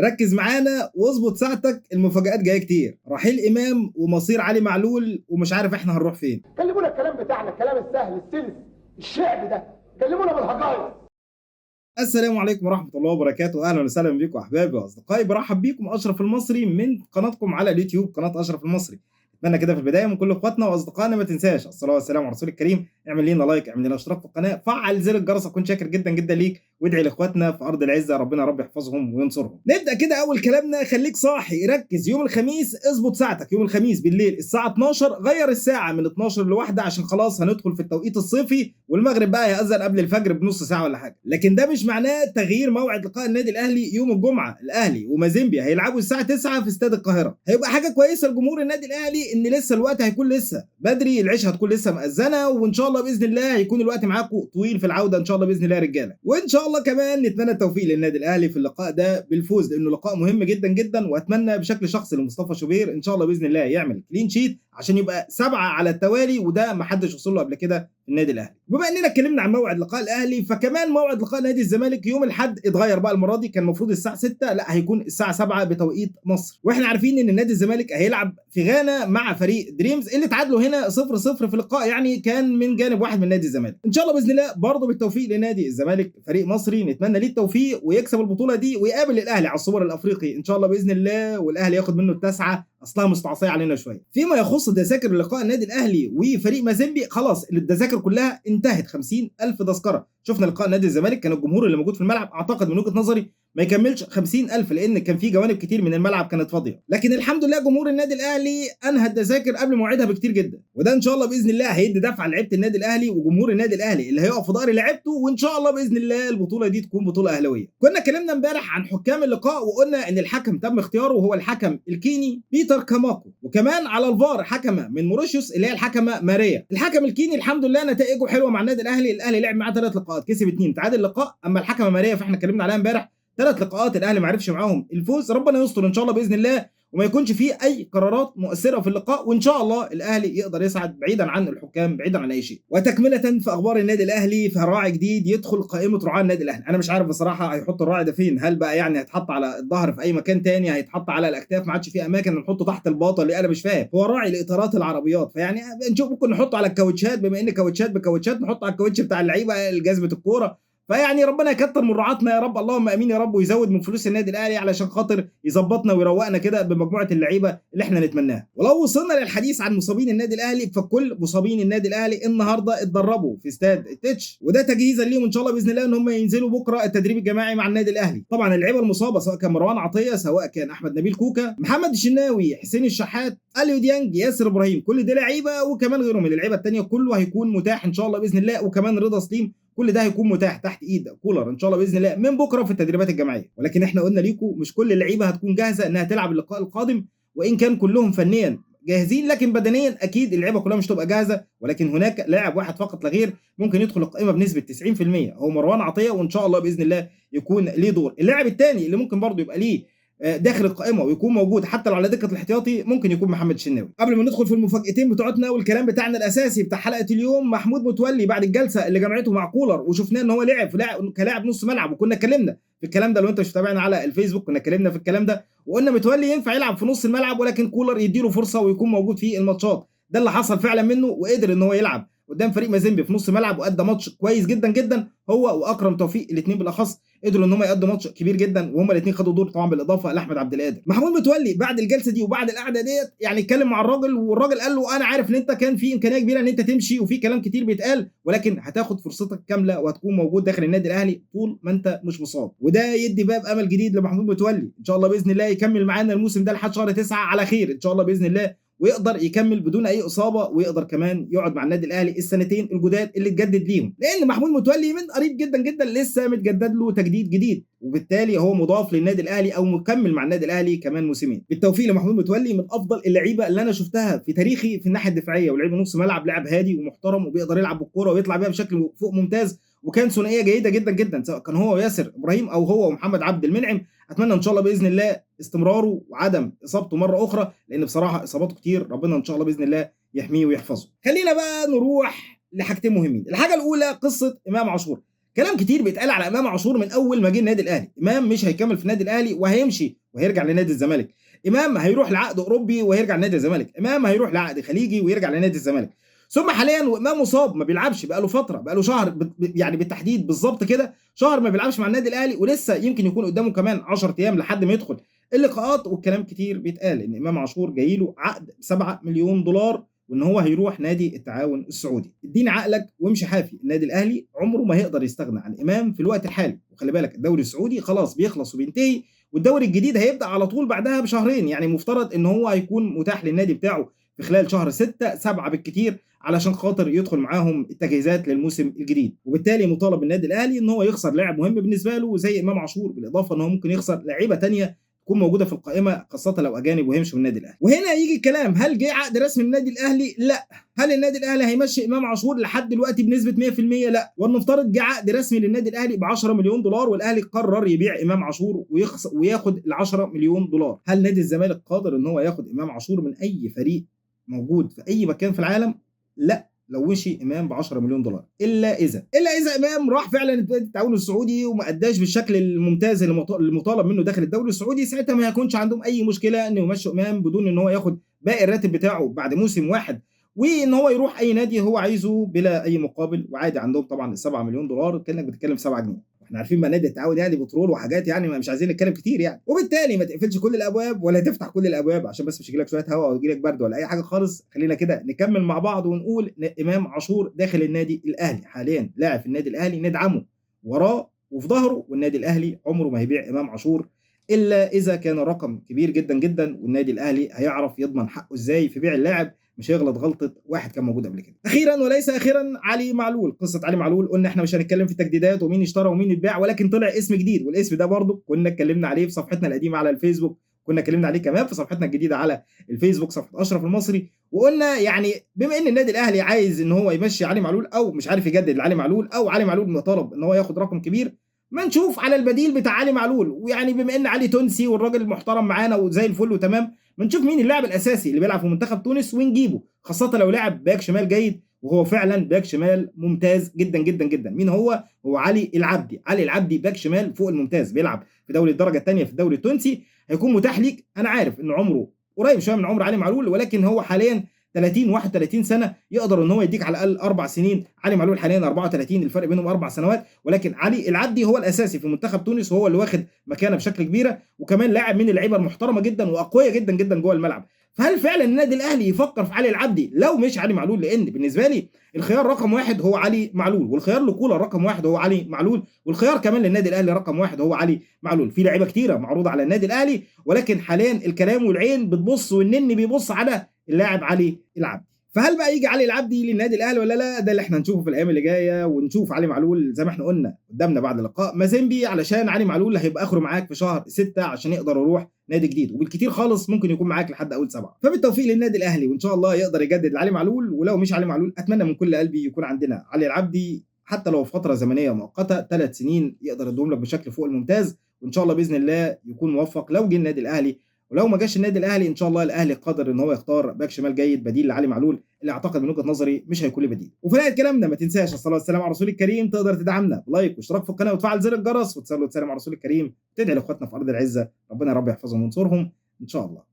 ركز معانا واظبط ساعتك، المفاجآت جايه كتير. رحيل امام ومصير علي معلول ومش عارف احنا هنروح فين. كلمونا الكلام بتاعنا، الكلام السهل السلس الشعبي ده، كلمونا بالهجايز. السلام عليكم ورحمه الله وبركاته، اهلا وسهلا بكم احبابي واصدقائي. برحب بيكم اشرف المصري من قناتكم على اليوتيوب، قناه اشرف المصري. اتمنى كده في البدايه من كل اخواتنا واصدقائنا ما تنساش الصلاه والسلام على رسول الكريم، اعمل لنا لايك، اعمل لنا اشتراك في القناه، فعل زر الجرس، اكون شاكر جدا جدا ليك، وادعي لاخواتنا في ارض العزه ربنا رب يحفظهم وينصرهم. نبدا كده اول كلامنا، خليك صاحي ركز. يوم الخميس اظبط ساعتك، يوم الخميس بالليل الساعه 12 غير الساعه من 12 لواحده عشان خلاص هندخل في التوقيت الصيفي، والمغرب بقى يأذن قبل الفجر بنص ساعه ولا حاجه. لكن ده مش معناه تغيير موعد لقاء النادي الاهلي يوم الجمعه. الاهلي ومازيمبي هيلعبوا الساعه 9 في استاد القاهره، هيبقى حاجه كويسه لجمهور النادي الاهلي ان لسه الوقت هيكون لسه بدري، العشاء هتكون لسه مأذنه، وان شاء الله باذن الله هيكون الوقت معاكم طويل في العوده ان شاء الله باذن الله يا رجاله. وان شاء الله كمان نتمنى التوفيق للنادي الاهلي في اللقاء ده بالفوز، لانه لقاء مهم جدا جدا. واتمنى بشكل شخصي لمصطفى شوبير ان شاء الله باذن الله يعمل كلين شيت عشان يبقى 7 على التوالي، وده ما حدش وصل له قبل كده في النادي الاهلي. بما اننا اتكلمنا عن موعد لقاء الاهلي، فكمان موعد لقاء نادي الزمالك يوم الاحد اتغير بقى المره دي. كان المفروض الساعه 6، لا هيكون الساعه 7 بتوقيت مصر. واحنا عارفين ان نادي الزمالك هيلعب في غانا مع فريق دريمز اللي تعادلوا هنا 0-0 في لقاء يعني كان من جانب واحد من نادي الزمالك. ان شاء الله باذن الله برضه بالتوفيق لنادي الزمالك، فريق مصري نتمنى ليه التوفيق ويكسب البطوله دي ويقابل الاهلي على السوبر الافريقي ان شاء الله باذن الله، والاهلي ياخد منه التاسعه، اصلها مستعصيه علينا شويه. فيما يخص تذاكر لقاء النادي الاهلي وفريق مازيمبي، خلاص التذاكر كلها انتهت، 50,000 تذكره. شفنا لقاء نادي الزمالك كان الجمهور اللي موجود في الملعب اعتقد من وجهه نظري ما يكملش 50,000، لان كان في جوانب كتير من الملعب كانت فاضيه. لكن الحمد لله جمهور النادي الاهلي انهى التذاكر قبل موعدها بكتير جدا، وده ان شاء الله باذن الله هيدي دفعه لعيبه النادي الاهلي وجمهور النادي الاهلي اللي هيقف في ظهر لعيبته، وان شاء الله باذن الله البطوله دي تكون بطوله اهلاويه. كنا اتكلمنا امبارح عن حكام اللقاء وقلنا ان الحكم تم اختياره وهو الحكم الكيني بيتر كاماكو، وكمان على الفار حكمه من موريشيوس اللي هي الحكمه ماريا. الحكم الكيني الحمد لله نتائجه حلوه مع النادي الاهلي، الاهلي لعب معاه 3 لقاءات كسب 2 تعادل لقاء. اما الحكمه ماريا فاحنا اتكلمنا عليها امبارح 3 لقاءات الاهلي ما عرفش معاهم الفوز. ربنا يستر ان شاء الله باذن الله وما يكونش فيه اي قرارات مؤثره في اللقاء، وان شاء الله الاهلي يقدر يصعد بعيدا عن الحكام بعيدا عن اي شيء. وتكمله في اخبار النادي الاهلي، فراعي جديد يدخل قائمه رعاه النادي الاهلي. انا مش عارف بصراحه هيحط الراعي ده فين، هل بقى يعني هيتحط على الظهر في اي مكان تاني، هيتحط على الاكتاف، ما عادش في اماكن نحطه تحت الباطه اللي انا مش فاهم. هو راعي لاطارات العربيات، فيعني نشوف ممكن نحطه على الكاوتشات، بما ان كاوتشات بكاوتشات نحطه على الكاوتش بتاع اللعيبه جزمه الكوره. فيعني ربنا يكتر من رعاتنا يا رب، اللهم امين يا رب، ويزود من فلوس النادي الاهلي علشان خاطر يظبطنا ويروقنا كده بمجموعه اللعيبه اللي احنا نتمناها. ولو وصلنا للحديث عن مصابين النادي الاهلي، فكل مصابين النادي الاهلي النهارده اتدربوا في استاد التتش، وده تجهيزا ليهم ان شاء الله باذن الله ان هم ينزلوا بكره التدريب الجماعي مع النادي الاهلي. طبعا اللعيبه المصابه سواء كان مروان عطيه، سواء كان احمد نبيل كوكا، محمد الشناوي، حسين الشحات، اليو ديانج، ياسر ابراهيم، كل دي لعيبه وكمان غيرهم من اللعيبه الثانيه كله هيكون متاح ان شاء الله باذن الله، وكمان رضا سليم، كل ده هيكون متاح تحت ايد كولر ان شاء الله باذن الله من بكره في التدريبات الجماعيه. ولكن احنا قلنا ليكم مش كل اللعيبه هتكون جاهزه انها تلعب اللقاء القادم، وان كان كلهم فنيا جاهزين لكن بدنيا اكيد اللعيبه كلها مش تبقى جاهزه. ولكن هناك لاعب واحد فقط لا غير ممكن يدخل القائمه بنسبه 90%، هو مروان عطيه، وان شاء الله باذن الله يكون ليه دور. اللاعب الثاني اللي ممكن برضه يبقى ليه داخل القائمه ويكون موجود حتى لو على دكه الاحتياطي ممكن يكون محمد الشناوي. قبل ما ندخل في المفاجاتين بتوعتنا والكلام بتاعنا الاساسي بتاع حلقه اليوم، محمود متولي بعد الجلسه اللي جمعته مع كولر وشفناه ان هو لعب كلاعب نص ملعب، وكنا اتكلمنا في الكلام ده، لو انت مش متابعنا على الفيسبوك كنا اتكلمنا في الكلام ده وقلنا متولي ينفع يلعب في نص الملعب، ولكن كولر يديله فرصه ويكون موجود في الماتشات. ده اللي حصل فعلا منه، وقدر ان هو يلعب قدام فريق مازيمبي في نص ملعب وادى ماتش كويس جدا جدا. هو واكرم توفيق الاثنين بالاخص قدروا ان هم يقدموا ماتش كبير جدا، وهم الاثنين خدوا دور طبعا بالاضافه لاحمد عبد القادر. محمود متولي بعد الجلسه دي وبعد القعده ديت يعني اتكلم مع الراجل، والراجل قال له انا عارف ان انت كان في امكانيه كبيره ان انت تمشي وفي كلام كتير بيتقال، ولكن هتاخد فرصتك كامله وهتكون موجود داخل النادي الاهلي طول ما انت مش مصاب. وده يدي باب امل جديد لمحمود متولي ان شاء الله باذن الله يكمل معانا الموسم ده لحد شهر 9 على خير ان شاء الله باذن الله، ويقدر يكمل بدون اي اصابه، ويقدر كمان يقعد مع النادي الاهلي السنتين الجداد اللي اتجدد ليهم، لان محمود متولي من قريب جدا جدا لسه متجدد له تجديد جديد، وبالتالي هو مضاف للنادي الاهلي او مكمل مع النادي الاهلي كمان موسمين. بالتوفيق لمحمود متولي، من افضل اللعيبه اللي انا شفتها في تاريخي في الناحيه الدفاعيه، ولعيب نص ملعب لاعب هادي ومحترم وبيقدر يلعب بالكوره ويطلع بيها بشكل فوق ممتاز، وكان ثنائيه جيده جدا جدا سواء كان هو وياسر ابراهيم او هو ومحمد عبد المنعم. اتمنى ان شاء الله باذن الله استمراره وعدم اصابته مره اخرى، لان بصراحه اصاباته كتير، ربنا ان شاء الله باذن الله يحميه ويحفظه. خلينا بقى نروح لحاجتين مهمين. الحاجه الاولى قصه امام عاشور. كلام كتير بيتقال على امام عاشور من اول ما جه النادي الاهلي. امام مش هيكمل في النادي الاهلي وهيمشي وهيرجع لنادي الزمالك. امام هيروح لعقد اوروبي وهيرجع لنادي الزمالك. امام هيروح لعقد خليجي ويرجع لنادي الزمالك. ثم حاليا وامام مصاب ما بيلعبش بقاله فتره، بقاله شهر يعني بالتحديد بالظبط كده شهر ما بيلعبش مع النادي الاهلي، ولسه يمكن يكون قدامه كمان 10 ايام لحد ما يدخل اللقاءات. والكلام كتير بيتقال ان امام عاشور جاي له عقد 7 مليون دولار وان هو هيروح نادي التعاون السعودي. اديني عقلك وامشي حافي. النادي الاهلي عمره ما هيقدر يستغنى عن امام في الوقت الحالي، وخلي بالك الدوري السعودي خلاص بيخلص وبينتهي، والدوري الجديد هيبدا على طول بعدها بشهرين. يعني مفترض ان هو هيكون متاح للنادي بتاعه في خلال شهر 6 7 بالكتير علشان خاطر يدخل معاهم التجهيزات للموسم الجديد. وبالتالي مطالب النادي الاهلي ان هو يخسر لاعب مهم بالنسبه له زي امام عاشور، بالاضافه ان هو ممكن يخسر لعيبه ثانيه تكون موجوده في القائمه خاصه لو اجانب وهيمشوا من النادي الاهلي. وهنا يجي الكلام، هل جه عقد رسمي من النادي الاهلي؟ لا. هل النادي الاهلي هيمشي امام عاشور لحد دلوقتي بنسبه 100%؟ لا. ولنفترض جه عقد رسمي للنادي الاهلي ب 10 مليون دولار والاهلي قرر يبيع امام عاشور وياخد ال 10 مليون دولار. هل نادي الزمالك قادر ان هو ياخد امام عاشور من اي فريق موجود في اي مكان في العالم؟ لا، لو مشي امام ب 10 مليون دولار، الا اذا امام راح فعلا التعاون السعودي وما اداش بالشكل الممتاز اللي مطالب منه داخل الدوري السعودي. ساعتها ما يكونش عندهم اي مشكله انه يمشوا امام بدون ان هو ياخد باقي الراتب بتاعه بعد موسم واحد، وان هو يروح اي نادي هو عايزه بلا اي مقابل. وعادي عندهم طبعا ال 7 مليون دولار كانك بتتكلم في 7 جنيه. احنا عارفين بقى نادي التعاون يعني بترول وحاجات، يعني مش عايزين نتكلم كتير يعني. وبالتالي ما تقفلش كل الابواب ولا تفتح كل الابواب عشان بس مش يجيلك شويه هواء او يجيلك برد ولا اي حاجه خالص. خلينا كده نكمل مع بعض ونقول امام عاشور داخل النادي الاهلي حاليا لاعب في النادي الاهلي، ندعمه وراه وفي ظهره، والنادي الاهلي عمره ما هيبيع امام عاشور الا اذا كان رقم كبير جدا جدا، والنادي الاهلي هيعرف يضمن حقه ازاي في بيع اللاعب، مش هيغلط غلطه واحد كان موجود قبل كده. اخيرا وليس اخيرا، علي معلول. قصه علي معلول قلنا احنا مش هنتكلم في التجديدات ومين اشترى ومين اتباع، ولكن طلع اسم جديد، والاسم ده برضه كنا اتكلمنا عليه في صفحتنا القديمه على الفيسبوك، كنا اتكلمنا عليه كمان في صفحتنا الجديده على الفيسبوك صفحه اشرف المصري. وقلنا يعني بما ان النادي الاهلي عايز ان هو يمشي علي معلول او مش عارف يجدد لعلي معلول، او علي معلول مطالب ان هو ياخد رقم كبير، ما نشوف على البديل بتاع علي معلول. ويعني بما ان علي تونسي والراجل محترم معانا وزي الفل وتمام، ما نشوف مين اللاعب الاساسي اللي بيلعب في منتخب تونس ونجيبه، خاصه لو لاعب باك شمال جيد، وهو فعلا باك شمال ممتاز جدا جدا جدا. مين هو؟ هو علي العبدي. علي العبدي باك شمال فوق الممتاز، بيلعب في دوري الدرجه الثانيه في الدوري التونسي، هيكون متاح ليك. انا عارف ان عمره قريب شويه من عمر علي معلول، ولكن هو حاليا 30 31 سنه، يقدر ان هو يديك على الاقل 4 سنين. علي معلول حاليا 34، الفرق بينهم 4 سنوات، ولكن علي العبدي هو الاساسي في منتخب تونس وهو اللي واخد مكانه بشكل كبيره، وكمان لاعب من اللعيبه المحترمه جدا واقوياء جدا جدا جوه الملعب. فهل فعلا النادي الاهلي يفكر في علي العبدي لو مش علي معلول؟ لان بالنسبه لي الخيار رقم واحد هو علي معلول، والخيار لكولر رقم واحد هو علي معلول، والخيار كمان للنادي الاهلي رقم واحد هو علي معلول. في لعيبه كتيره معروضه على النادي الاهلي، ولكن حاليا الكلام والعين بتبص والنني بيبص على اللاعب علي العبدي. فهل بقى يجي علي العبدي للنادي الاهلي ولا لا؟ ده اللي احنا هنشوفه في الايام اللي جايه. ونشوف علي معلول زي ما احنا قلنا قدامنا بعد لقاء مازيمبي، علشان علي معلول هيبقى اخره معاك في شهر 6 عشان يقدر يروح نادي جديد، وبالكتير خالص ممكن يكون معاك لحد اول 7. فبالتوفيق للنادي الاهلي، وان شاء الله يقدر يجدد لعلي معلول. ولو مش علي معلول اتمنى من كل قلبي يكون عندنا علي العبدي، حتى لو في فتره زمنيه مؤقته 3 سنين يقدر يدوم لك بشكل فوق الممتاز. وان شاء الله باذن الله يكون موفق لو جه النادي الاهلي. ولو ما جاش النادي الاهلي ان شاء الله الاهلي قادر ان هو يختار باك شمال جيد بديل لعلي معلول، اللي اعتقد من وجهه نظري مش هيكون له بديل. وفي نهايه كلامنا ما تنساش الصلاه والسلام على رسول الكريم. تقدر تدعمنا بلايك واشتراك في القناه وتفعل زر الجرس وتصلي وتسلم على رسول الكريم. تدعي لاخواتنا في ارض العزه، ربنا يا رب يحفظهم وينصرهم ان شاء الله.